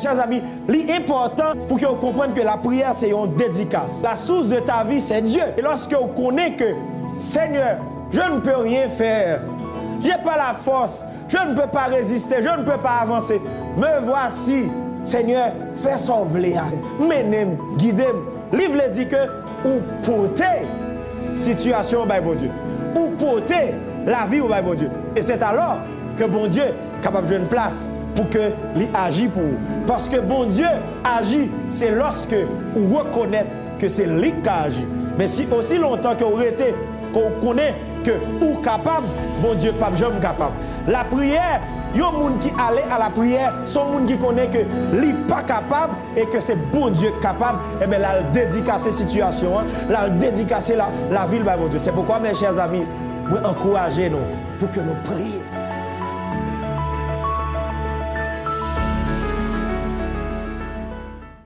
Chers amis, l'important pour que vous compreniez que la prière, c'est une dédicace. La source de ta vie, c'est Dieu. Et lorsque vous connaissez que, Seigneur, je ne peux rien faire, je n'ai pas la force, je ne peux pas résister, je ne peux pas avancer. Me voici, Seigneur, fais sauver, menez-moi, guidez-moi. Le livre dit que, ou porter situation au bon Dieu, ou porter la vie au bon Dieu. Et c'est alors que bon Dieu est capable de jouer une place pour que lui agisse pour vous. Parce que bon Dieu agit, c'est lorsque vous reconnaissez que c'est lui qui agit. Mais si aussi longtemps que vous êtes, qu'on connaît que vous êtes capable, bon Dieu pas jamais capable. La prière, il y a des gens qui allent à la prière, sont des gens qui connaissent que lui pas capable et que c'est bon Dieu capable. Et bien là, il dédicace ces situations, là, il dédicace la ville, bon Dieu. C'est pourquoi, mes chers amis, moi encouragez nous pour que nous prions.